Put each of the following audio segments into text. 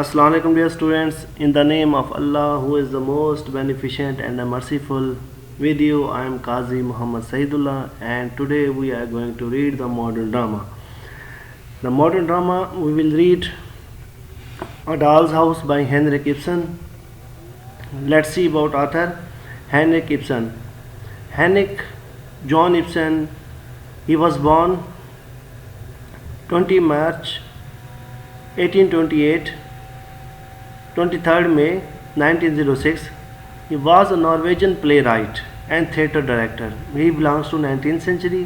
Assalamu alaikum dear students, in the name of Allah who is the most beneficent and the merciful. With you I am Qazi Muhammad Saidullah, and today we are going to read the modern drama. The modern drama we will read A Doll's House by Henrik Ibsen. Let's see about author Henrik Ibsen. Henrik John Ibsen, he was born 20 March 1828, 23rd May 1906. He was a Norwegian playwright and theatre director. He belongs to 19th century.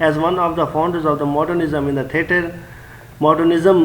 As one of the founders of the modernism in the theatre, modernism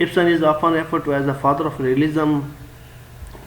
Ibsen is often referred to as the father of realism.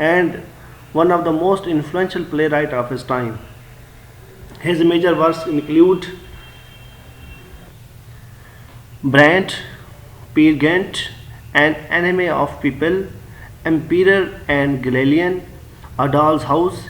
and one of the most influential playwright of his time. His major works include Brand, Peer Gynt, An Enemy of People, Emperor and Galilean, A Doll's House,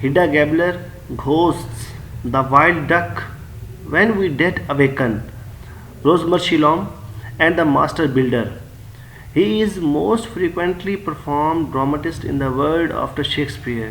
Hedda Gabler, Ghosts, The Wild Duck, When We Dead Awaken, Rosmersholm, and The Master Builder. He is most frequently performed dramatist in the world after Shakespeare.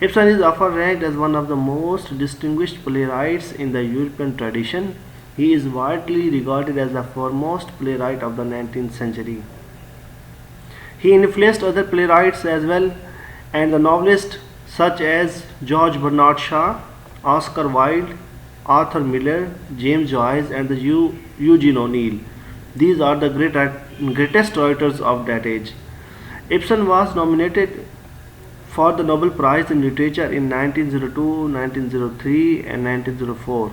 Ibsen is often ranked as one of the most distinguished playwrights in the European tradition. He is widely regarded as the foremost playwright of the 19th century. He influenced other playwrights as well, and the novelists such as George Bernard Shaw, Oscar Wilde, Arthur Miller, James Joyce, and Eugene O'Neill. These are the greatest writers of that age. Ibsen was nominated for the Nobel Prize in Literature in 1902, 1903 and 1904.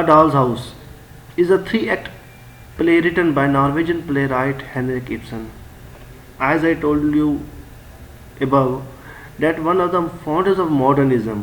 A Doll's House is a 3-act play written by Norwegian playwright Henrik Ibsen. As I told you above, that one of the founders of modernism.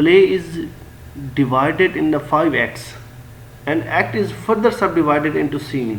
play is divided in the 5 acts. And act is further subdivided into scene.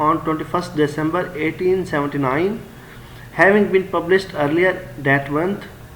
on 21st December 1879. Having been published earlier that month,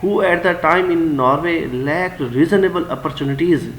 who at the time in Norway lacked reasonable opportunities,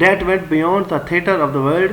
That went beyond the theatre of the world,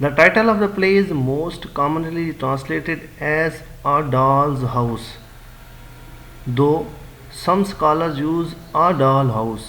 The title of the play is most commonly translated as A Doll's House, though some scholars use A Doll House.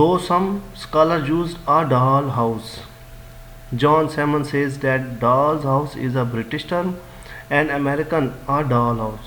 Though some scholars use A Doll House. John Salmon says that Doll's House is a British term and American A Doll House.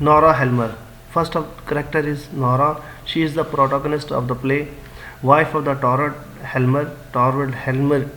Nora Helmer. First of character is Nora. She is the protagonist of the play. Wife of the Torvald Helmer. Torvald Helmer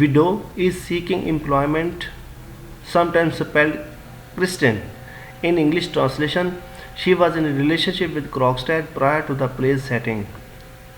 widow, is seeking employment, sometimes spelled Kristen. In English translation, she was in a relationship with Krogstad prior to the play's setting.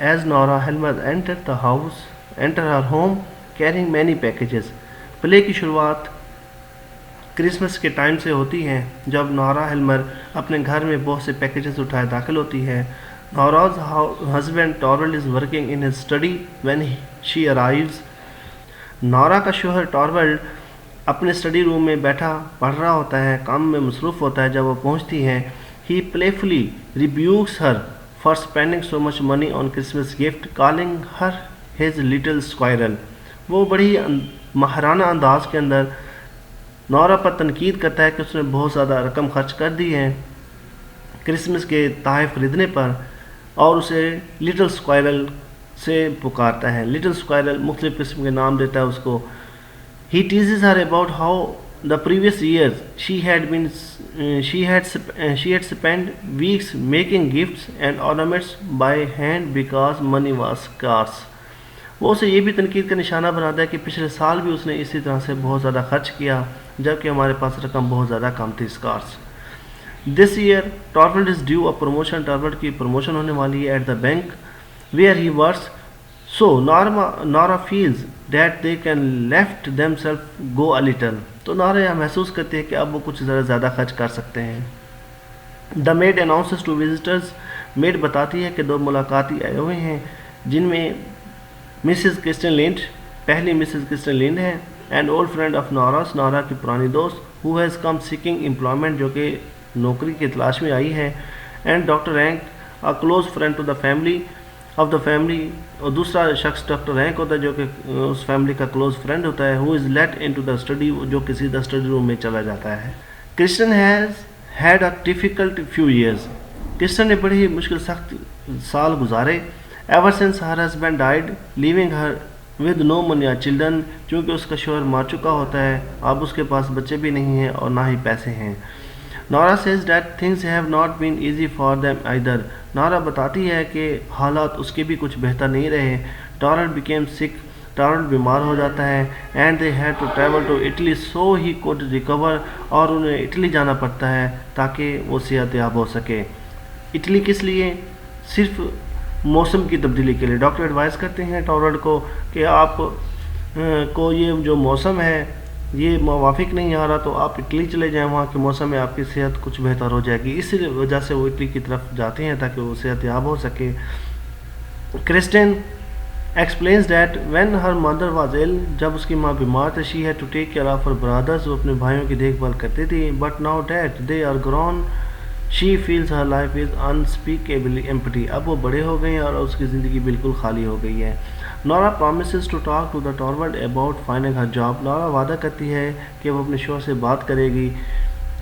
as Nora Helmer entered her home carrying many packages. پلے کی شروعات Christmas کے time سے ہوتی ہے جب نورا ہیلمر اپنے گھر میں بہت سے پیکیجز اٹھائے داخل ہوتی ہے. نورا's husband Torvald is working in his study when she arrives. نورا کا شوہر ٹارولڈ اپنے اسٹڈی روم میں بیٹھا پڑھ رہا ہوتا ہے، کام میں مصروف ہوتا ہے جب وہ پہنچتی ہے. He playfully rebukes her for spending so much money on Christmas gift, calling her his little squirrel. وہ بڑی ماہرانہ انداز کے اندر نورا پر تنقید کرتا ہے کہ اس نے بہت زیادہ رقم خرچ کر دی ہے کرسمس کے تحائف خریدنے پر، اور اسے لٹل اسکوائرل سے پکارتا ہے. لٹل اسکوائرل مختلف قسم کے نام دیتا ہے اس کو. He teases her about how the previous years she had spent weeks making gifts and ornaments by hand because money was scarce. وہ اسے یہ بھی تنقید کا نشانہ بناتا ہے کہ پچھلے سال بھی اس نے اسی طرح سے بہت زیادہ خرچ کیا جبکہ ہمارے پاس رقم بہت زیادہ کم تھی. Scars. This year Torvald is due a promotion. ٹارولڈ کی پروموشن ہونے والی ہے at the bank where he works. So Nora feels that they can let themselves go a little. تو نورا یہ محسوس کرتے ہیں کہ اب وہ کچھ زیادہ خرچ کر سکتے ہیں. The maid announces to visitors. Made بتاتی ہے کہ 2 ملاقاتی آئے ہوئے ہیں جن میں مسز کرسٹن لینڈ، پہلی مسز کرسٹن لینڈ ہے، and old friend of Nora's, Nora کی پرانی دوست، who has come seeking employment, جو کہ نوکری کی تلاش میں آئی ہے، and Doctor Rank, a close friend to the family of the family, اور دوسرا شخص ڈاکٹر رینک ہوتا ہے جو کہ اس فیملی کا کلوز فرینڈ ہوتا ہے، who is let in to the study, جو کہ سیدھا اسٹڈی روم میں چلا جاتا ہے. Kristine has had a difficult few years. Kristine نے بڑے ہی مشکل سخت سال گزارے. Ever since her husband died leaving her with no money اور چلڈرن، چونکہ اس کا شوہر مار چکا ہوتا ہے، اب اس کے پاس بچے بھی نہیں ہیں اور نہ ہی پیسے ہیں. Nora says that things have not been easy for them either. Nora بتاتی ہے کہ حالات اس کے بھی کچھ بہتر نہیں رہے. ٹارولڈ بیکیم سک، ٹارولڈ بیمار ہو جاتا ہے، and they had to travel to Italy so he could recover, اور انہیں اٹلی جانا پڑتا ہے تاکہ وہ صحت یاب ہو سکے. اٹلی کس لیے؟ صرف موسم کی تبدیلی کے لیے. ڈاکٹر ایڈوائز کرتے ہیں ٹارولڈ کو کہ آپ کو یہ جو موسم ہے یہ موافق نہیں آ رہا تو آپ اٹلی چلے جائیں، وہاں کے موسم میں آپ کی صحت کچھ بہتر ہو جائے گی. اسی وجہ سے وہ اٹلی کی طرف جاتے ہیں تاکہ وہ صحت یاب ہو سکے. Kristine explains that when her mother was ill, جب اس کی ماں بیمار تھی، she had to take care of her brothers, وہ اپنے بھائیوں کی دیکھ بھال کرتی تھی. But now that they are grown she feels her life is unspeakably empty, اب وہ بڑے ہو گئے ہیں اور اس کی زندگی بالکل خالی ہو گئی ہے. Nora promises to talk to the Torvald about finding her job. Nora وعدہ کرتی ہے کہ وہ اپنے شوہر سے بات کرے گی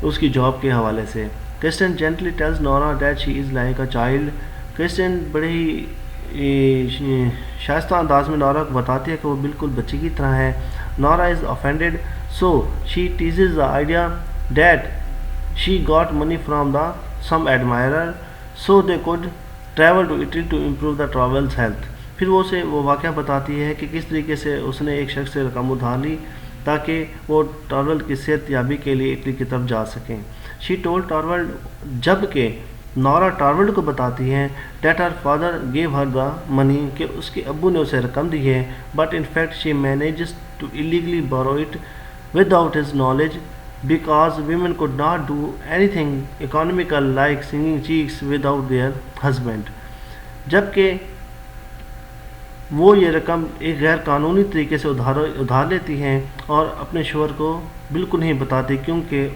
اس کی جاب کے حوالے سے. Kristine gently tells Nora that she is like a child. Kristine بڑے ہی شائستہ انداز میں نورا کو بتاتی ہے کہ وہ بالکل بچی کی طرح ہے. Nora is offended, so she teases the idea that she got money from some admirer so they could travel to Italy to improve the travel's health. پھر وہ اسے وہ واقعہ بتاتی ہے کہ کس طریقے سے اس نے ایک شخص سے رقم ادھار لی تاکہ وہ ٹارولڈ کی صحت یابی کے لیے اٹلی کی طرف جا سکیں. شی ٹولڈ ٹارولڈ، جبکہ نورا ٹارولڈ کو بتاتی ہیں that her father gave her the money, کہ اس کے ابو نے اسے رقم دی ہے. But in fact she manages to illegally borrow it without his knowledge because women could not do anything economical like singing cheeks without their husband. جبکہ وہ یہ رقم ایک غیر قانونی طریقے سے ادھار لیتی ہیں اور اپنے شوہر کو بالکل نہیں بتاتی، کیونکہ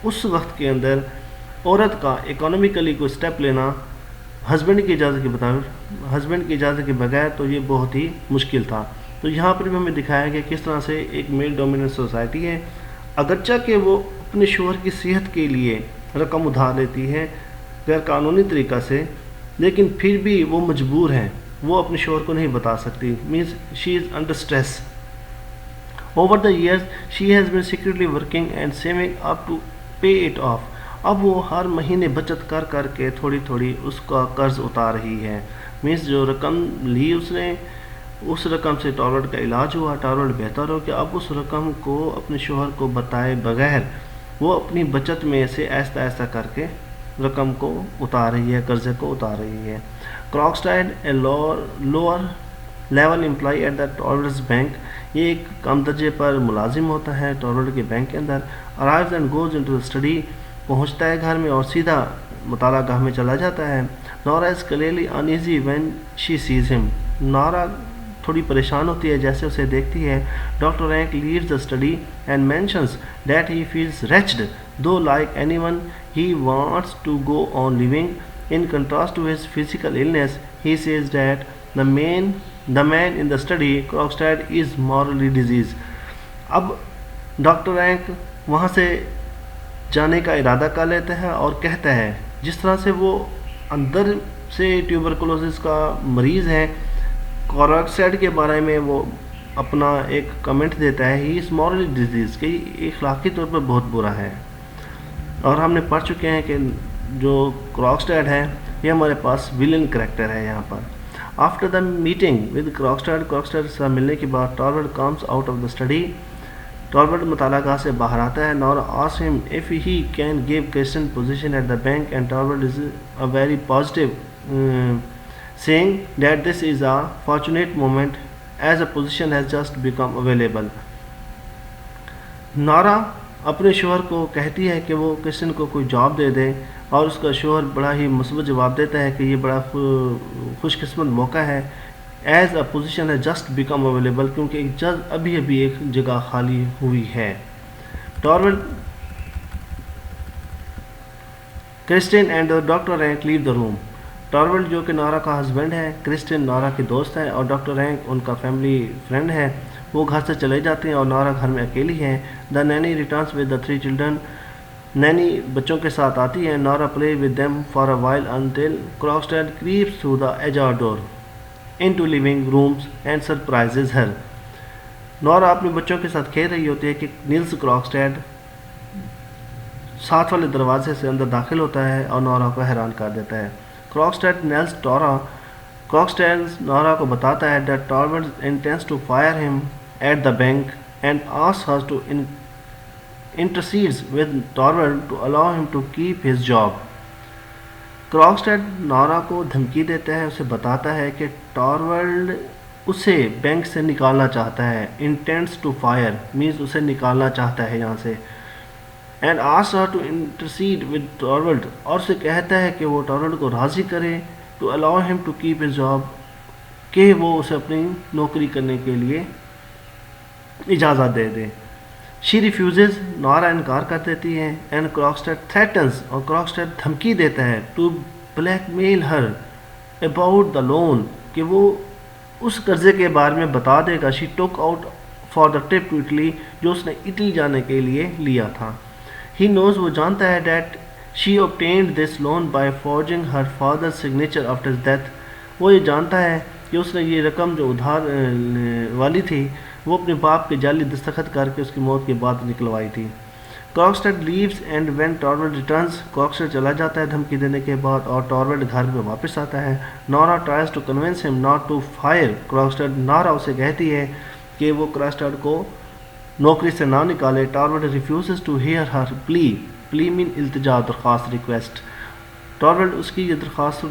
اس وقت کے اندر عورت کا اکانومیکلی کوئی سٹیپ لینا ہسبینڈ کی اجازت کے بغیر تو یہ بہت ہی مشکل تھا. تو یہاں پر بھی ہمیں دکھایا گیا کس طرح سے ایک میل ڈومیننٹ سوسائٹی ہے، اگرچہ کہ وہ اپنے شوہر کی صحت کے لیے رقم ادھار لیتی ہے غیر قانونی طریقہ سے، لیکن پھر بھی وہ مجبور ہیں، وہ اپنے شوہر کو نہیں بتا سکتی. Means she is under stress. Over the years she has been secretly working and saving up to pay it off. اب وہ ہر مہینے بچت کر کے تھوڑی تھوڑی اس کا قرض اتار رہی ہے. مینس جو رقم لی اس نے، اس رقم سے ٹارولڈ کا علاج ہوا، ٹارولڈ بہتر ہو کہ اب اس رقم کو اپنے شوہر کو بتائے بغیر وہ اپنی بچت میں سے آہستہ آہستہ کر کے رقم کو اتار رہی ہے, قرضے کو اتار رہی ہے. Krogstad a lower level employee at the Torvald's bank, یہ ایک کم درجے پر ملازم ہوتا ہے ٹارورڈ کے بینک کے اندر. Arrives and goes into the study, پہنچتا ہے گھر میں اور سیدھا مطالعہ گاہ میں چلا جاتا ہے. Nora is clearly uneasy when she sees him, Nora تھوڑی پریشان ہوتی ہے جیسے اسے دیکھتی ہے. Doctor Rank leaves the study and mentions that he feels wretched though like anyone he wants to go on living. In contrast to his physical illness, he says that the man in the study, Krogstad, is morally diseased. اب doctor rank وہاں سے جانے کا ارادہ کر لیتا ہے اور کہتا ہے, جس طرح سے وہ اندر سے ٹیوبرکلوزس کا مریض ہے, کراکسٹائڈ کے بارے میں وہ اپنا ایک کمنٹ دیتا ہے, ہی از مورلی ڈیزیز, کہ اخلاقی طور پر بہت برا ہے. اور ہم نے پڑھ چکے ہیں کہ جو کراکسٹائڈ ہے یہ ہمارے پاس ویلن کریکٹر ہے یہاں پر. After the meeting with Krogstad کے ساتھ ملنے کے بعد Torvald comes out of the study, Torvald مطالعہ گاہ سے باہر آتا ہے. Nora asks him if he can give Christian position at the bank and Torvald is a very positive, seeing that this is a fortunate moment as a position has just become available. Nora اپنے شوہر کو کہتی ہے کہ وہ Christian کو کوئی job دے دے, اور اس کا شوہر بڑا ہی مثبت جواب دیتا ہے کہ یہ بڑا خوش قسمت موقع ہے, ایز اے پوزیشن ہے جسٹ بیکم اویلیبل, کیونکہ ابھی ایک جگہ خالی ہوئی ہے. ٹارورڈ, کرسٹین اینڈ ڈاکٹر رینک لیو دا روم. ٹارورڈ جو کہ نورا کا ہسبینڈ ہے, کرسٹین نورا کے دوست ہے, اور ڈاکٹر رینک ان کا فیملی فرینڈ ہے, وہ گھر سے چلے جاتے ہیں اور نورا گھر میں اکیلی ہے. The nanny returns with the 3 children, nanny بچوں کے ساتھ آتی ہے. Nora play with them for a while until Krogstad creeps through the ajar door into living rooms and surprises her. Nora اپنے بچوں کے ساتھ کھیل رہی ہوتی ہے کہ نیلس کراکسٹائڈ ساتھ والے دروازے سے اندر داخل ہوتا ہے اور نورا کو حیران کر دیتا ہے. کراکسٹائڈ نیلس ٹورا, کراکسٹائڈ نورا کو بتاتا ہے that Torvald intends to fire him at the bank and asks her to intercedes with Torvald to allow him to keep his job. کراکسٹائڈ نورا کو دھمکی دیتا ہے, اسے بتاتا ہے کہ ٹارولڈ اسے بینک سے نکالنا چاہتا ہے. intends to fire means اسے نکالنا چاہتا ہے یہاں سے. and asks her to intercede with Torvald, اور اسے کہتا ہے کہ وہ ٹارولڈ کو راضی کرے to allow him to keep his job, کہ وہ اسے اپنی نوکری کرنے کے لیے اجازت دے دے. she refuses, نورا انکار کر دیتی ہے. and Krogstad threatens, اور کراکسٹائڈ دھمکی دیتا ہے to blackmail her about the loan, کہ وہ اس قرضے کے بارے میں بتا دے گا. she took out for the trip to Italy, جو اس نے اٹلی جانے کے لیے لیا تھا. he knows, وہ جانتا ہے that she obtained this loan by forging her father's signature after his death, وہ یہ جانتا ہے کہ اس نے یہ رقم جو ادھار والی تھی وہ اپنے باپ کے جعلی دستخط کر کے اس کی موت کے بعد نکلوائی تھی. کراکسٹائڈ لیوز اینڈ وین ٹارولڈ ریٹرنز, کراکسٹائڈ چلا جاتا ہے دھمکی دینے کے بعد اور ٹارولڈ گھر میں واپس آتا ہے. نورا ٹرائز ٹو کنونس ہم ناٹ ٹو فائر کراکسٹائڈ, نورا اسے کہتی ہے کہ وہ کراکسٹائڈ کو نوکری سے نہ نکالے. ٹارولڈ ریفیوزز ٹو ہیئر ہر پلی, پلی مین التجا, درخواست, ریکویسٹ. ٹارولڈ اس کی یہ درخواست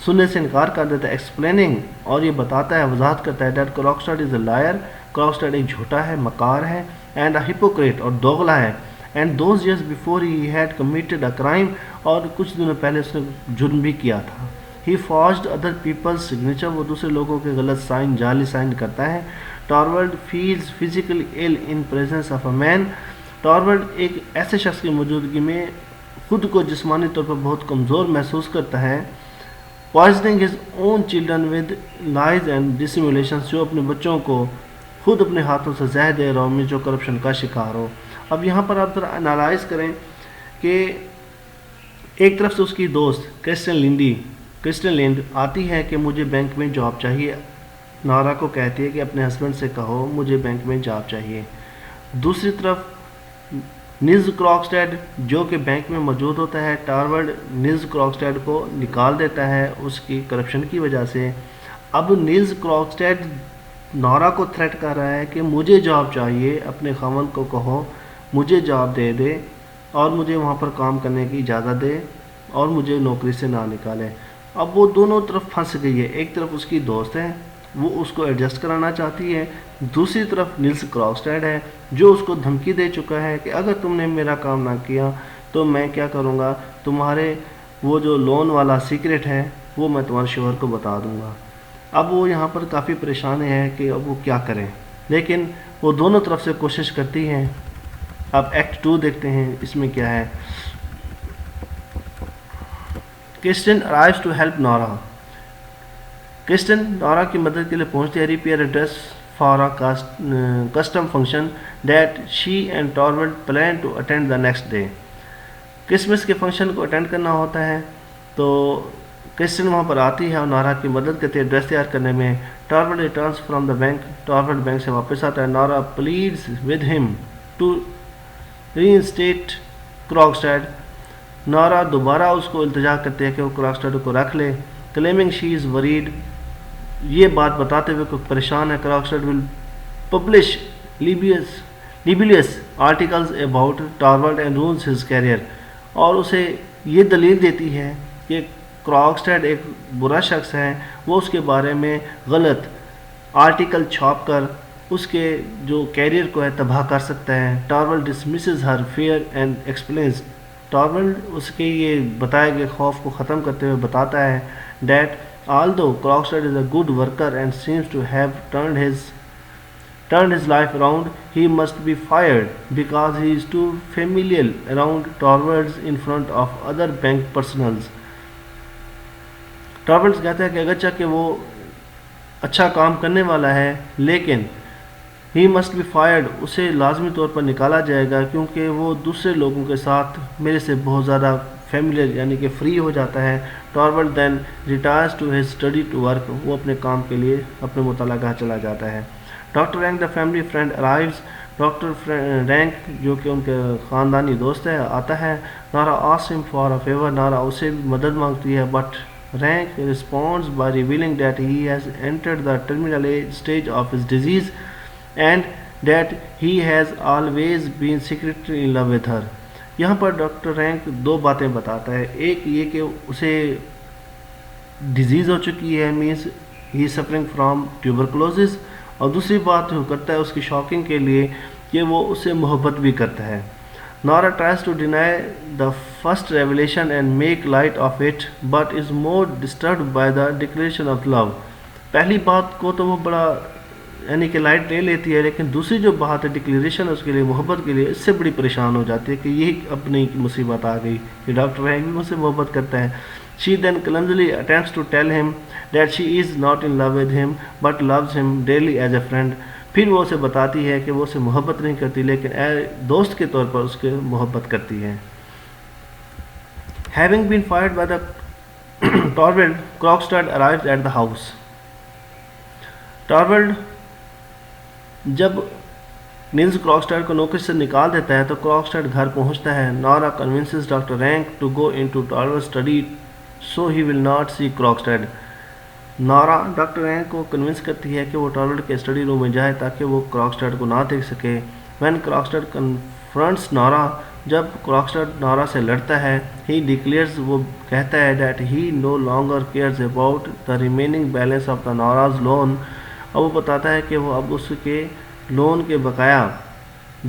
سننے سے انکار کر دیتا ہے. ایکسپلیننگ, اور یہ بتاتا ہے, وضاحت کرتا ہے دیٹ کراکسٹائڈ از اے لائر, کراکسٹائڈ ایک جھوٹا ہے, مکار ہے, اینڈ اے ہپوکریٹ, اور دوغلا ہے. And those years before he had committed a crime, اور کچھ دنوں پہلے اس نے جرم بھی کیا تھا. ہی فارجڈ ادر پیپلز سگنیچر, وہ دوسرے لوگوں کے غلط سائن, جعلی سائن کرتا ہے. Torvald feels physically ill in presence of a man, Torvald ایک ایسے شخص کی موجودگی میں خود کو جسمانی طور پر بہت کمزور محسوس کرتا ہے. Poisoning his own children with lies and dissimulations, جو اپنے بچوں کو خود اپنے ہاتھوں سے زہر دے رہا ہو, میں جو کرپشن کا شکار ہو. اب یہاں پر آپ ذرا انالائز کریں کہ ایک طرف سے اس کی دوست کرسٹن لینڈ آتی ہے کہ مجھے بینک میں جاب چاہیے. نورا کو کہتی ہے کہ اپنے ہسبینڈ سے کہو مجھے بینک میں جاب چاہیے. دوسری طرف نیلز کراکسٹائڈ جو کہ بینک میں موجود ہوتا ہے, ٹارولڈ نیلز کراکسٹائڈ کو نکال دیتا ہے اس کی کرپشن کی وجہ سے. اب نیلز کراکسٹائڈ نورا کو تھریٹ کر رہا ہے کہ مجھے جاب چاہیے, اپنے خاوند کو کہو مجھے جاب دے دے. اور مجھے وہاں پر کام کرنے کی اجازت دے اور مجھے نوکری سے نہ نکالے۔ اب وہ دونوں طرف پھنس گئی ہے، ایک طرف اس کی دوست ہے وہ اس کو ایڈجسٹ کرانا چاہتی ہے، دوسری طرف نیلس کراکسٹیڈ ہے جو اس کو دھمکی دے چکا ہے کہ اگر تم نے میرا کام نہ کیا تو میں کیا کروں گا، تمہارے وہ جو لون والا سیکرٹ ہے وہ میں تمہارے شوہر کو بتا دوں گا۔ اب وہ یہاں پر کافی پریشان ہے کہ اب وہ کیا کریں، لیکن وہ دونوں طرف سے کوشش کرتی ہیں۔ اب ایکٹ 2 دیکھتے ہیں اس میں کیا ہے۔ کرسٹن arrives to help Nora۔ کرسٹن نورا کی مدد کے لیے پہنچتی ہے، repair a dress for a custom function that she and Torvald plan to attend the next day۔ Christmas کے فنکشن کو اٹینڈ کرنا ہوتا ہے تو کرسٹن وہاں پر آتی ہے اور نورا کی مدد کرتی ہے ڈریس تیار کرنے میں۔ Torvald returns from the bank, Torvald bank سے واپس آتا ہے۔ Nora pleads with him to reinstate Krogstad. Nora دوبارہ اس کو التجا کرتے ہیں کہ وہ کراکسٹیڈ کو رکھ لے، کلیمنگ شی از وریڈ، یہ بات بتاتے ہوئے کوئی پریشان ہے، کراکسٹیڈ ول publish libelous articles about Torvald and ruins his career، اور اسے یہ دلیل دیتی ہے کہ کراکسٹیڈ ایک برا شخص ہے، وہ اس کے بارے میں غلط آرٹیکل چھاپ کر اس کے جو کیریئر کو ہے تباہ کر سکتا ہے۔ ٹارولڈ ڈسمسز ہر فیئر اینڈ ایکسپلینز، ٹارولڈ اس کے یہ بتائے گئے خوف کو ختم کرتے ہوئے بتاتا ہے that although Krogstad is a good worker and seems to have turned his life around, he must be fired because he is too familiar around Torvalds in front of other bank personnels۔ ٹارولڈ کہتا ہے کہ اگرچہ کہ وہ اچھا کام کرنے والا ہے لیکن ہی مسٹ بی فائرڈ، اسے لازمی طور پر نکالا جائے گا کیونکہ وہ دوسرے لوگوں کے ساتھ میرے سے بہت زیادہ فیملیئر یعنی کہ فری ہو جاتا ہے۔ Torvald then retires to his study to work, وہ اپنے کام کے لیے اپنے مطالعہ گاہ چلا جاتا ہے۔ Doctor rank the family friend arrives, doctor rank جو کہ ان کے خاندانی دوست ہے آتا ہے۔ نارا آسks him for a favor، نارا اسے بھی مدد مانگتی ہے but rank responds by revealing that he has entered the terminal stage of his disease and that he has always been secretly in love with her۔ یہاں پر ڈاکٹر رینک دو باتیں بتاتا ہے، ایک یہ کہ اسے ڈیزیز ہو چکی ہے، مینس ہی سفرنگ فرام ٹیوبرکلوزس، اور دوسری بات جو کرتا ہے اس کی شاکنگ کے لیے کہ وہ اسے محبت بھی کرتا ہے۔ Nora tries to deny the first revelation and make light of it but is more disturbed by the declaration of love. پہلی بات کو تو وہ بڑا یعنی کہ لائٹ لے لیتی ہے، لیکن دوسری جو بات ہے ڈکلیریشن اس کے لیے محبت کے لیے، اس سے بڑی پریشان ہو جاتی ہے کہ یہ اپنی مصیبت آ گئی کہ ڈاکٹر رینک بھی مجھ سے محبت کرتا ہے۔ She then calmly attempts to tell him that she is not in love with him but loves him daily as a friend, پھر وہ اسے بتاتی ہے کہ وہ اسے محبت نہیں کرتی لیکن دوست کے طور پر اس کے محبت کرتی ہے۔ Having been fired by the Torvald, Krogstad arrives at the house. Torvald جب نیلز کراکسٹیڈ کو نوکری سے نکال دیتا ہے تو کراکسٹیڈ گھر پہنچتا ہے۔ Nora convinces Doctor Rank to go in to Torvald study so he will not see Krogstad. Nora Doctor Rank کو کنونس کرتی ہے کہ وہ ٹارولڈ کے اسٹڈی روم میں جائے تاکہ وہ کراکسٹیڈ کو نہ دیکھ سکے۔ وین کراکسٹیڈ کنفرنٹس نورا، جب کراکسٹیڈ نورا سے لڑتا ہے، ہی ڈکلیئرز، وہ کہتا ہے that he no longer cares about the remaining balance of the Nora's loan, اور وہ بتاتا ہے کہ وہ اب اس کے لون کے بقایا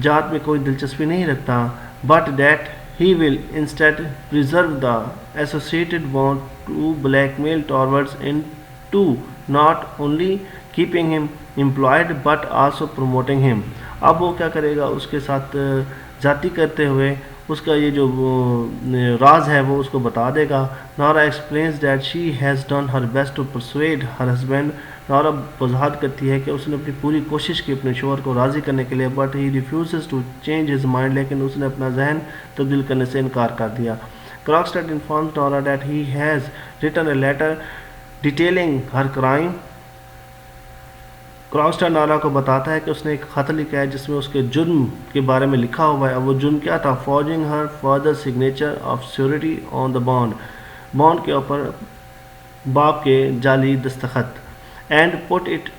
جات میں کوئی دلچسپی نہیں رکھتا، but that he will instead preserve the associated bond to blackmail Torvald's in to not only keeping him employed but also promoting him. اب وہ کیا کرے گا، اس کے ساتھ ذاتی کرتے ہوئے اس کا یہ جو راز ہے وہ اس کو بتا دے گا۔ Nora explains that she has done her best to persuade her husband, Nora وضاحت کرتی ہے کہ اس نے اپنی پوری کوشش کی اپنے شوہر کو راضی کرنے کے لیے but he refuses to change his mind, لیکن اس نے اپنا ذہن تبدیل کرنے سے انکار کر دیا۔ Krogstad informs Nora that he has written a letter detailing her crime. Krogstad Nora کو بتاتا ہے کہ اس نے ایک خط لکھا ہے جس میں اس کے جرم کے بارے میں لکھا ہوا ہے، اور وہ جرم کیا تھا، forging her father signature of surety on the bond, bond کے اوپر باپ کے جعلی دستخط، and put it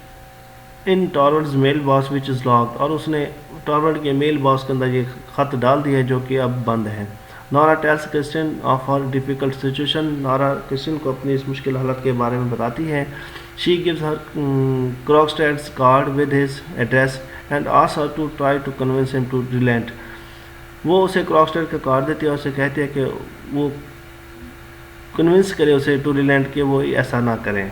in Torvald's mail box which is locked, اور اس نے ٹارورڈ کے میل باکس کے اندر یہ خط ڈال دیا ہے جو کہ اب بند ہے. Nora tells Kristine of her difficult situation, Nora Kristine کو اپنی اس مشکل حالت کے بارے میں بتاتی ہے. She gives her Krogstad's card with his address and asks her to try to convince him to relent. وہ اسے کروکسٹیڈ کا کارڈ دیتی ہے اور اسے کہتی ہے کہ وہ کنونس کرے اسے ٹو ریلینٹ کہ وہ ایسا نہ کریں.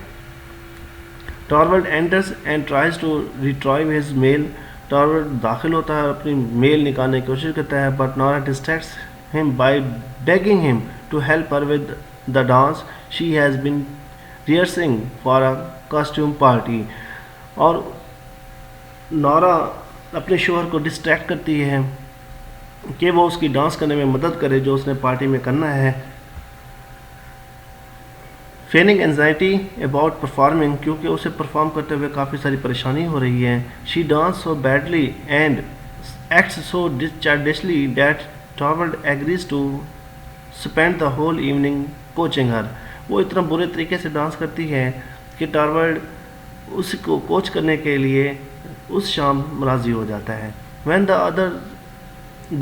ٹارورڈ enters and tries to retrieve his mail. ٹارورڈ داخل ہوتا ہے اور اپنی میل نکالنے کی کوشش کرتا ہے, but Nora distracts him by begging him to help her with the dance she has been rehearsing for a costume party. اور نورا اپنے شوہر کو ڈسٹریکٹ کرتی ہے کہ وہ اس کی ڈانس کرنے میں مدد کرے جو اس نے پارٹی میں کرنا ہے. فیلنگ اینزائٹی اباؤٹ پرفارمنگ, کیونکہ اسے پرفارم کرتے ہوئے کافی ساری پریشانی ہو رہی ہے. She dances so badly and acts so childishly that Torvald agrees to spend the whole evening coaching her. وہ اتنا برے طریقے سے ڈانس کرتی ہے کہ ٹارورڈ اس کو کوچ کرنے کے لیے اس شام راضی ہو جاتا ہے. When the other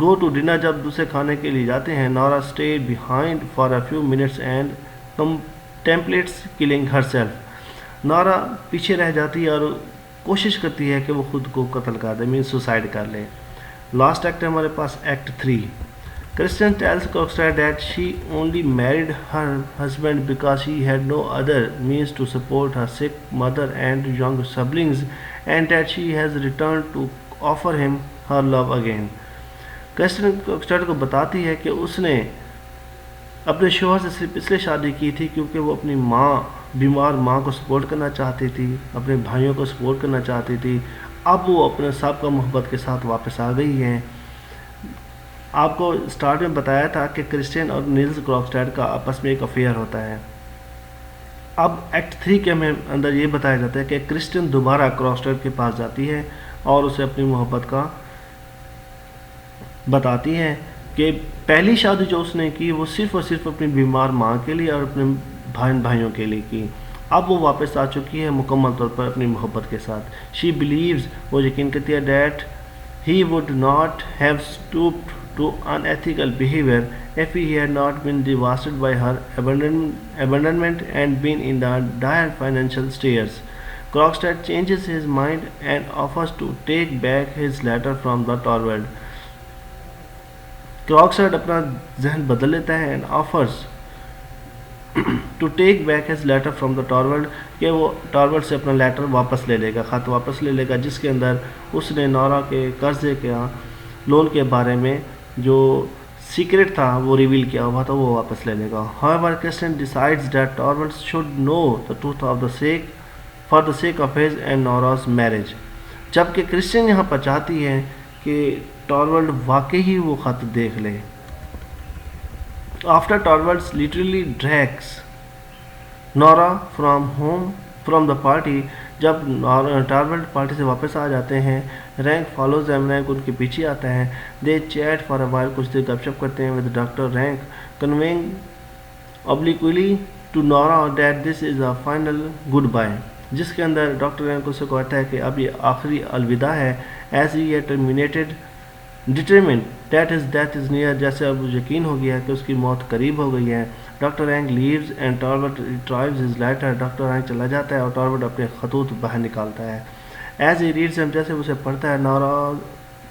go to dinner, جب دوسرے کھانے کے لیے جاتے ہیں, Nora stay behind for a few minutes and contemplates killing herself. Nora پیچھے رہ جاتی ہے اور کوشش کرتی ہے کہ وہ خود کو قتل کر دے, مینس سوسائڈ کر لے. لاسٹ ایکٹ ہے ہمارے پاس act 3. Kristine tells Krogstad that she only married her husband because she had no other means to support her sick mother and young siblings and that she has return to offer him her love again. Christine کروکسٹیڈ کو بتاتی ہے کہ اس نے اپنے شوہر سے صرف اس لیے شادی کی تھی کیونکہ وہ اپنی بیمار ماں کو سپورٹ کرنا چاہتی تھی, اپنے بھائیوں کو سپورٹ کرنا چاہتی تھی. اب وہ اپنے سابقہ محبت کے ساتھ واپس آ گئی ہیں. آپ کو اسٹارٹ میں بتایا تھا کہ کرسٹین اور نیلز کروکسٹیڈ کا آپس میں ایک افیئر ہوتا ہے. اب ایکٹ 3 کے اندر یہ بتایا جاتا ہے کہ کرسٹین دوبارہ کروکسٹیڈ کے پاس جاتی ہے اور اسے اپنی محبت کا بتاتی ہے کہ پہلی شادی جو اس نے کی وہ صرف اور صرف اپنی بیمار ماں کے لیے اور اپنے بھائیوں کے لیے کی. اب وہ واپس آ چکی ہے مکمل طور پر اپنی محبت کے ساتھ. شی بلیوز, وہ یقین کرتی ہے, that he would not have stooped to unethical behavior if he had not been devastated by her abandonment and been in the dire financial straits. Krogstad changes his mind and offers to take back his letter from the Torvald. Krogstad اپنا ذہن بدل لیتا ہے and offers to take back his letter from the Torvald, کہ وہ ٹارورڈ سے اپنا letter واپس لے لے گا, خط واپس لے لے گا, جس کے اندر اس نے نورا کے قرضے کا لون کے بارے میں جو سیکرٹ تھا وہ ریویل کیا ہوا تھا, وہ واپس لے لے گا. However, Kristen decides that Torvald should know the truth for the sake of his and Nora's marriage. جبکہ کرسٹین یہاں پر چاہتی ہے کہ ٹارورڈ واقعی وہ خط دیکھ لے. After Torvald literally drags Nora from the party, جب ٹارورڈ پارٹی سے واپس آ جاتے ہیں, rank follows them, rank in کے پیچھے آتا ہے. دے چیٹ فار اے وائل, کچھ دیر گپ شپ کرتے ہیں with doctor rank, conveying obliquely to Nora that this is a final goodbye, جس کے اندر ڈاکٹر رینک اس کو کہتا ہے کہ اب یہ آخری الوداع ہے. as he had determined that his death is near, جیسے اب یقین ہو گیا کہ اس کی موت قریب ہو گئی ہے. Doctor Rank leaves and Torvald retrieves his letter. Doctor Rank چلا جاتا ہے اور ٹارورڈ اپنے خطوط باہر نکالتا ہے. as he reads them, جیسے اسے پڑھتا ہے, Nora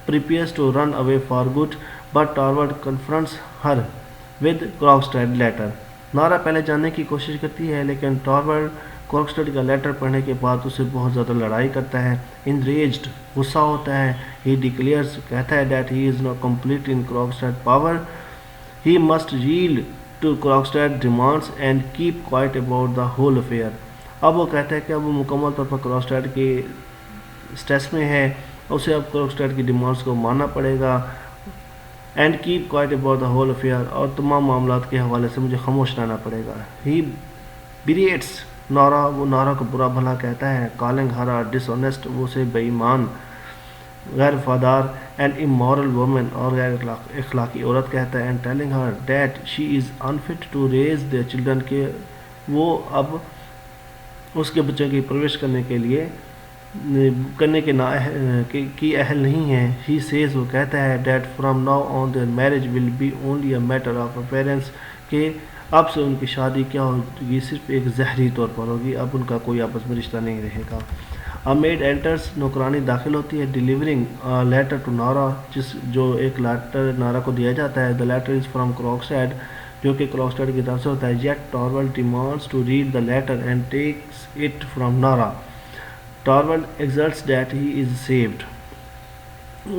prepares to run away for good, but Torvald confronts her with Krogstad letter. نورا پہلے جانے کی کوشش کرتی ہے لیکن ٹارورڈ کروکسٹیڈ کا لیٹر پڑھنے کے بعد اسے بہت زیادہ لڑائی کرتا ہے. enraged, غصہ ہوتا ہے. he declares, کہتا ہے that he is not complete in Krogstad power, he must yield to Krogstad demands and keep quiet about the whole affair. اب وہ کہتا ہے کہ اب وہ مکمل طور پر کروکسٹیڈ کے اسٹریس میں ہے, اسے اب کروکسٹیڈ کی ڈیمانڈس کو ماننا پڑے گا. And keep quiet about the whole affair, اور تمام معاملات کے حوالے سے مجھے خاموش رہنا پڑے گا. ہی بریٹس نورا, وہ نورا کو برا بھلا کہتا ہے. کالنگ ہر آ ڈس آنیسٹ, وہ اسے بے ایمان, غیر وفادار, اینڈ امورل وومن, اور غیر اخلاقی عورت کہتا ہے. And telling her that she is unfit to raise their children, کہ وہ اب اس کے بچوں کی پرورش کرنے کے لیے کرنے کے کی اہل نہیں ہے. ہی سیز وہ کہتا ہے that from now on their marriage will be only a matter of appearance کہ اب سے ان کی شادی کیا ہوگی صرف ایک ظاہری طور پر ہوگی, اب ان کا کوئی آپس میں رشتہ نہیں رہے گا. A maid enters, نوکرانی داخل ہوتی ہے, delivering a letter to Nora, جو ایک لیٹر نارا کو دیا جاتا ہے. The letter is from Krogstad, جو کہ کروکسٹیڈ کی طرف سے ہوتا ہے. Yet Torvald demands to read the letter and takes it from Nora. Torvald exults that he is saved.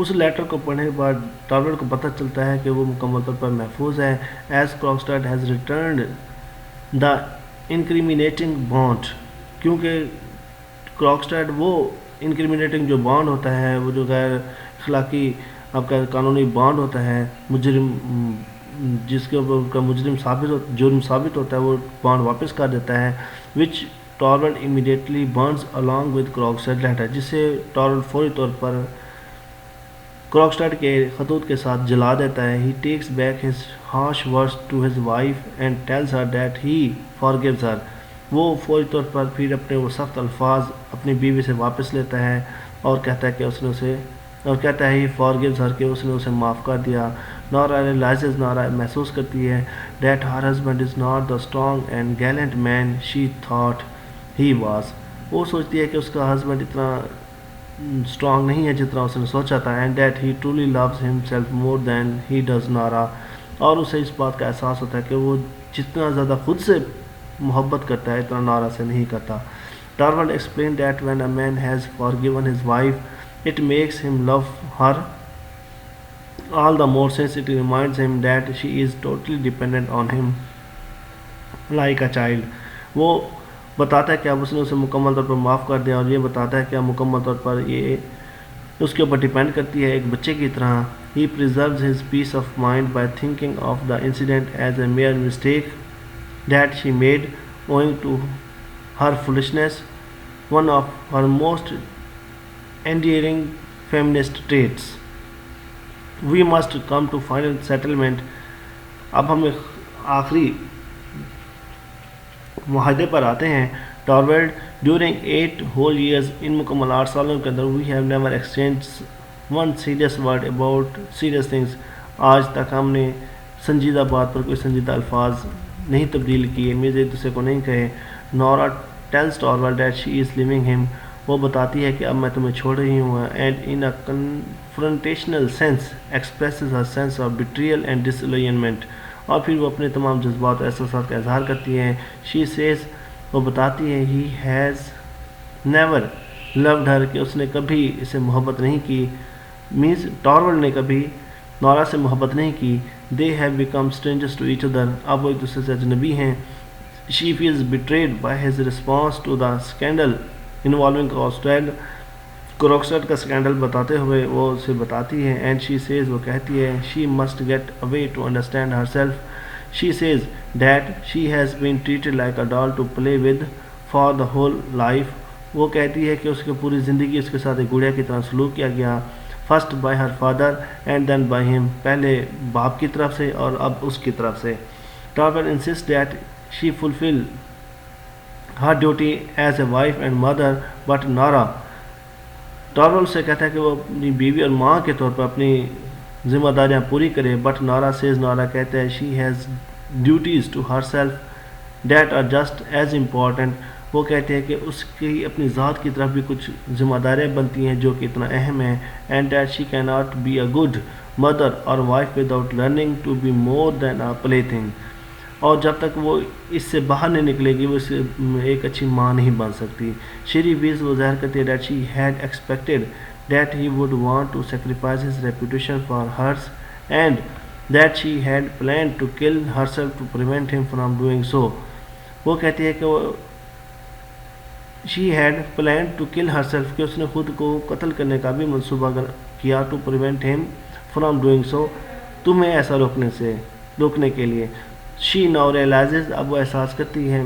اس لیٹر کو پڑھنے کے بعد ٹارولڈ کو پتہ چلتا ہے کہ وہ مکمل طور پر محفوظ ہے. As Krogstad has returned the incriminating bond, کیونکہ کروکسٹیڈ وہ انکریمنیٹنگ جو بانڈ ہوتا ہے, وہ جو غیر اخلاقی آپ کا قانونی بانڈ ہوتا ہے, مجرم جس کے اوپر کا جرم ثابت ہوتا ہے, وہ بانڈ واپس کر دیتا ہے. Which Torvald immediately burns along with Krogstad letter, جس سے ٹارولڈ فوری طور پر کروکسٹیڈ کے خطوط کے ساتھ جلا دیتا ہے. He takes back his harsh words to his wife and tells her that he forgives her. وہ فوری طور پر پھر اپنے وہ سخت الفاظ اپنی بیوی سے واپس لیتا ہے اور کہتا ہے کہ اس نے اسے ہی forgives her کہ اس نے اسے معاف کر دیا. Nora realizes, نارا محسوس کرتی ہے that her husband is not the strong and gallant man she thought he was. وہ سوچتی ہے کہ اس کا ہسبینڈ اتنا اسٹرانگ نہیں ہے جتنا اس نے سوچا تھا. And that he truly loves himself more than he does Nora. اور اسے اس بات کا احساس ہوتا ہے کہ وہ جتنا زیادہ خود سے محبت کرتا ہے اتنا نارا سے نہیں کرتا. Torvald explained that when a man has forgiven his wife, it makes him love her all the more since it reminds him that she is totally dependent on him like a child. وہ بتاتا ہے کہ اب اس نے اسے مکمل طور پر معاف کر دیا, اور یہ بتاتا ہے کہ اب مکمل طور پر یہ اس کے اوپر ڈیپینڈ کرتی ہے ایک بچے کی طرح. He preserves his peace of mind by thinking of the incident as a mere mistake that she made owing to her foolishness, one of her most endearing feminist traits. We must come to final settlement. اب ہم آخری معاہدے پر آتے ہیں. Torvald, during 8 whole years, ان مکمل 8 سالوں کے اندر, we have never exchanged one serious word about serious things. آج تک ہم نے سنجیدہ بات پر کوئی سنجیدہ الفاظ نہیں تبدیل کیے, میز ایک دوسرے کو نہیں کہے. Nora tells Torvald that she is leaving him. وہ بتاتی ہے کہ اب میں تمہیں چھوڑ رہی ہوں, and in a confrontational sense expresses her sense of betrayal and disillusionment. اور پھر وہ اپنے تمام جذبات اور احساسات کا اظہار کرتی ہے. She says, وہ بتاتی ہے, he has never loved her, کہ اس نے کبھی اسے محبت نہیں کی. means Torvald نے کبھی نورا سے محبت نہیں کی. They have become strangers to each other. اب وہ ایک دوسرے سے اجنبی ہیں. She feels betrayed by his response to the scandal involving Krogstad. کروکسٹیڈ کا سکینڈل بتاتے ہوئے وہ اسے بتاتی ہے. And she says, وہ کہتی ہے, she must get away to understand herself. She says that she has been treated like a doll to play with for the whole life. وہ کہتی ہے کہ اس کی پوری زندگی اس کے ساتھ ایک گڑیا کی طرح سلوک کیا گیا. First by her father and then by him. پہلے باپ کی طرف سے اور اب اس کی طرف سے. Torvald insists that she fulfill her duty as a wife and mother, but Nora. Torvald سے کہتا ہے کہ وہ اپنی بیوی اور ماں کے طور پر اپنی ذمہ داریاں پوری کرے. But Nora says, نورا کہتا ہے, she has duties to herself that are just as important. وہ کہتے ہیں کہ اس کی اپنی ذات کی طرف بھی کچھ ذمہ داریاں بنتی ہیں جو کہ اتنا اہم ہیں. And that she cannot be a good mother or wife without learning to be more than a plaything. اور جب تک وہ اس سے باہر نہیں نکلے گی وہ ایک اچھی ماں نہیں بن سکتی. شیری ویز وہ ظاہر کرتی ہے that she had expected that he would want to sacrifice his reputation for hers and that she had planned to kill herself to prevent him from doing so. وہ کہتی ہے کہ وہ she had planned to kill herself, کہ اس نے خود کو قتل کرنے کا بھی منصوبہ کیا, to prevent him from doing so, تمہیں ایسا روکنے کے لیے. She now realizes, اب وہ احساس کرتی ہے,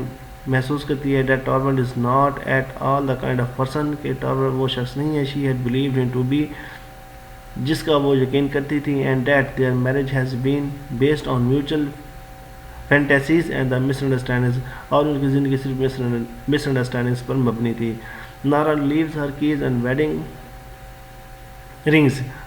محسوس کرتی ہے, that Torvald is not at all the kind of person, کہ Torvald وہ شخص نہیں ہے she had believed him to be, جس کا وہ یقین کرتی تھی. And that their marriage has been based on mutual fantasies and the misunderstandings, اور ان کی زندگی صرف misunderstandings پر مبنی تھی. Nara leaves her keys and wedding rings.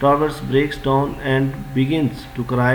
Torvalds breaks down and begins to cry.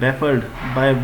Baffled by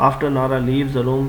After Nora leaves the room,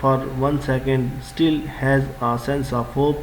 for 1 second still has a sense of hope.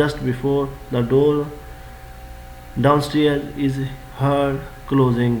just before the door downstairs is heard closing.